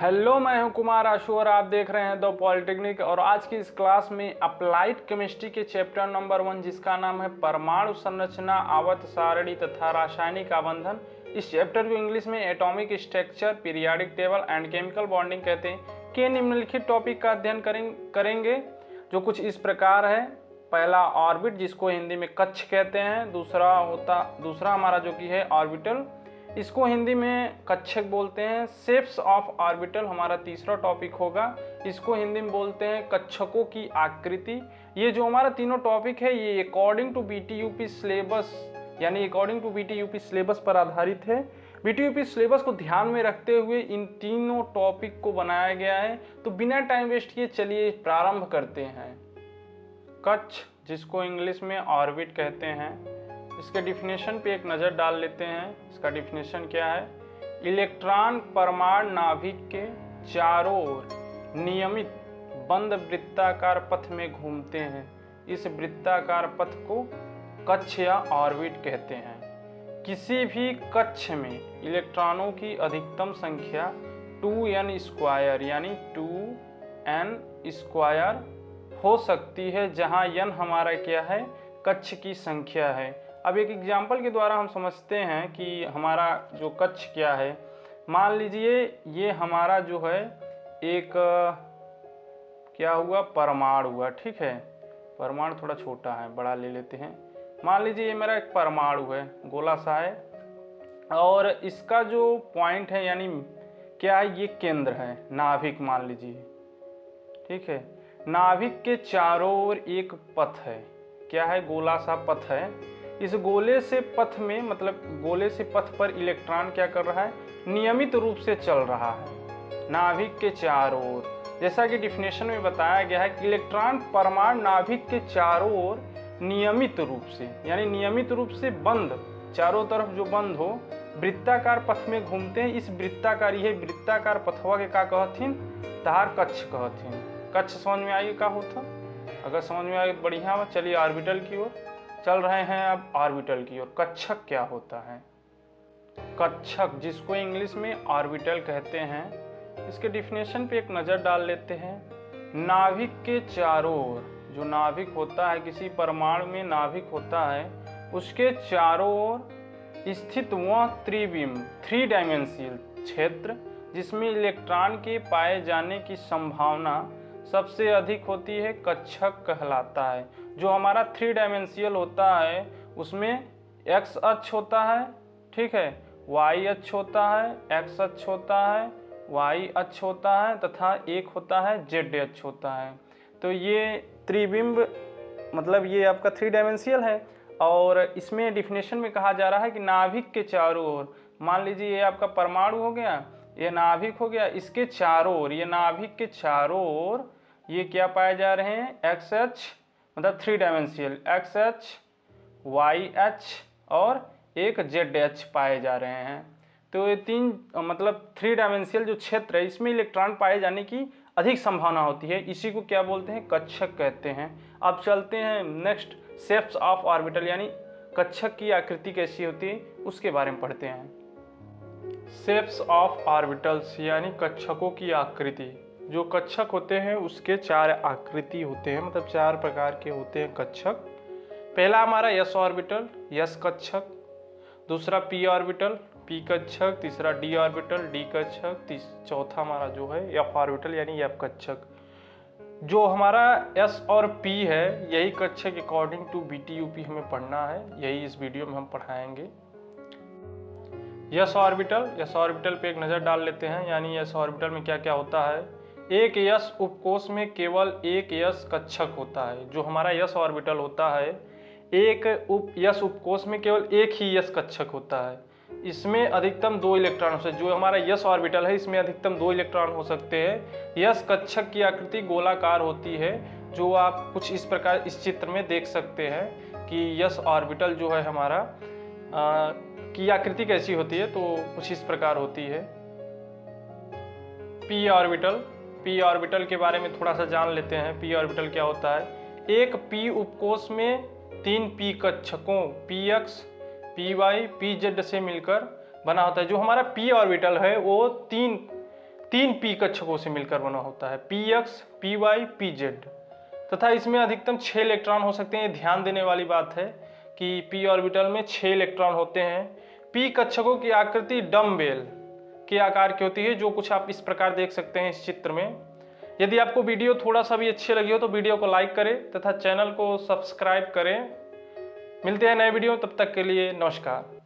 Hello, मैं हूं कुमार आशु और आप देख रहे हैं द पॉलिटेक्निक। और आज की इस क्लास में अप्लाइड केमिस्ट्री के चैप्टर नंबर 1 जिसका नाम है परमाणु संरचना, आवर्त सारणी तथा रासायनिक आबंधन। इस चैप्टर को इंग्लिश में atomic structure, periodic table and chemical bonding कहते हैं के निम्नलिखित टॉपिक का अध्ययन करेंगे जो कुछ इस प्रकार है। पहला ऑर्बिट, जिसको हिंदी में कक्ष कहते हैं। दूसरा हमारा जो कि है ऑर्बिटल, इसको हिंदी में कक्षक बोलते हैं। शेप्स ऑफ ऑर्बिटल हमारा तीसरा टॉपिक होगा, इसको हिंदी में बोलते हैं कक्षकों की आकृति। ये जो हमारा तीनों टॉपिक है ये अकॉर्डिंग टू बीटीयूपी सिलेबस पर आधारित है। बीटीयूपी सिलेबस को ध्यान में रखते हुए इन तीनों टॉपिक को बनाया गया है। तो बिना टाइम वेस्ट किए चलिए प्रारंभ करते हैं। कक्ष, जिसको इंग्लिश में ऑर्बिट कहते हैं, इसके डिफिनेशन पे एक नज़र डाल लेते हैं। इसका डिफिनेशन क्या है? इलेक्ट्रॉन परमाणु नाभिक के चारों ओर नियमित बंद वृत्ताकार पथ में घूमते हैं। इस वृत्ताकार पथ को कक्ष या ऑर्बिट कहते हैं। किसी भी कक्ष में इलेक्ट्रॉनों की अधिकतम संख्या 2n स्क्वायर यानी 2n स्क्वायर हो सकती है, जहां n हमारा क्या है? कक्ष की संख्या है। अब एक एग्जाम्पल के द्वारा हम समझते हैं कि हमारा जो कक्ष क्या है। मान लीजिए ये हमारा जो है एक क्या हुआ? परमाणु हुआ। ठीक है, परमाणु थोड़ा छोटा है, बड़ा ले लेते हैं। मान लीजिए ये मेरा एक परमाणु है, गोला सा है, और इसका जो पॉइंट है यानी क्या है? ये केंद्र है, नाभिक मान लीजिए। ठीक है, नाभिक के चारों ओर एक पथ है। क्या है? गोला सा पथ है। इस गोले से पथ में गोले से पथ पर इलेक्ट्रॉन क्या कर रहा है? नियमित रूप से चल रहा है नाभिक के चारों ओर। जैसा कि डिफिनेशन में बताया गया है कि इलेक्ट्रॉन परमाणु नाभिक के चारों ओर नियमित रूप से यानी नियमित रूप से बंद, चारों तरफ जो बंद हो, वृत्ताकार पथ में घूमते हैं। इस वृत्ताकार पथवा के का कहथिन? तार कक्ष कहथिन। कक्ष समझ में आइए का होता? अगर समझ में आए तो बढ़िया हो। चलिए ऑर्बिटल की ओर चल रहे हैं। अब ऑर्बिटल की ओर कक्षक क्या होता है? कक्षक, जिसको इंग्लिश में ऑर्बिटल कहते हैं, इसके डिफिनेशन पे एक नज़र डाल लेते हैं। नाभिक के चारों ओर, जो नाभिक होता है, किसी परमाणु में नाभिक होता है, उसके चारों ओर स्थित वह त्रिविम 3 डायमेंशियल क्षेत्र जिसमें इलेक्ट्रॉन के पाए जाने की संभावना सबसे अधिक होती है, कक्षक कहलाता है। जो हमारा 3 डायमेंशियल होता है उसमें x अक्ष होता है, ठीक है, y अक्ष होता है, x अक्ष होता है, y अक्ष होता है तथा एक होता है z अक्ष होता है। तो ये त्रिबिंब ये आपका 3 डायमेंशियल है। और इसमें डिफिनेशन में कहा जा रहा है कि नाभिक के चारों ओर, मान लीजिए ये आपका परमाणु हो गया, ये नाभिक हो गया, इसके चारों ओर, ये नाभिक के चारों ओर ये क्या पाए जा रहे हैं? एक्स अक्ष 3 डायमेंशियल एक्स अक्ष, वाई अक्ष और एक जेड अक्ष पाए जा रहे हैं। तो ये 3 डायमेंशियल जो क्षेत्र है इसमें इलेक्ट्रॉन पाए जाने की अधिक संभावना होती है। इसी को क्या बोलते हैं? कक्षक कहते हैं। अब चलते हैं नेक्स्ट, शेप्स ऑफ ऑर्बिटल यानी कक्षक की आकृति कैसी होती है उसके बारे में पढ़ते हैं। शेप्स ऑफ ऑर्बिटल्स यानी कक्षकों की आकृति। जो कक्षक होते हैं उसके 4 आकृति होते हैं, 4 प्रकार के होते हैं कक्षक। पहला हमारा एस ऑर्बिटल, एस कक्षक। दूसरा पी ऑर्बिटल, पी कक्षक। तीसरा डी ऑर्बिटल, डी कक्षक। चौथा हमारा जो है एफ ऑर्बिटल यानी एफ कक्षक। जो हमारा एस और पी है यही कक्षक अकॉर्डिंग टू बीटीयूपी हमें पढ़ना है, यही इस वीडियो में हम पढ़ाएंगे। एस ऑर्बिटल पे एक नज़र डाल लेते हैं। यानी एस ऑर्बिटल में क्या क्या होता है? एक यस उपकोष में केवल एक यस कक्षक होता है। जो हमारा यस ऑर्बिटल होता है, एक यस उपकोष में केवल एक ही यस कक्षक होता है। इसमें अधिकतम 2 इलेक्ट्रॉन हो सकते। जो हमारा यस ऑर्बिटल है इसमें अधिकतम 2 इलेक्ट्रॉन हो सकते हैं। यस कक्षक की आकृति गोलाकार होती है, जो आप कुछ इस प्रकार इस चित्र में देख सकते हैं कि यस ऑर्बिटल जो है हमारा की आकृति कैसी होती है। तो कुछ इस प्रकार होती है। पी ऑर्बिटल के बारे में थोड़ा सा जान लेते हैं। पी ऑर्बिटल क्या होता है? एक पी उपकोष में 3 पी कक्षकों px, py, pz से मिलकर बना होता है। जो हमारा पी ऑर्बिटल है वो 3 3 p कक्षकों से मिलकर बना होता है, px, py, pz, तथा इसमें अधिकतम 6 इलेक्ट्रॉन हो सकते हैं। ये ध्यान देने वाली बात है कि p ऑर्बिटल में 6 इलेक्ट्रॉन होते हैं। p कक्षकों की आकृति डम्बेल के आकार की होती है, जो कुछ आप इस प्रकार देख सकते हैं इस चित्र में। यदि आपको वीडियो थोड़ा सा भी अच्छी लगी हो तो वीडियो को लाइक करें तथा चैनल को सब्सक्राइब करें। मिलते हैं नए वीडियो, तब तक के लिए नमस्कार।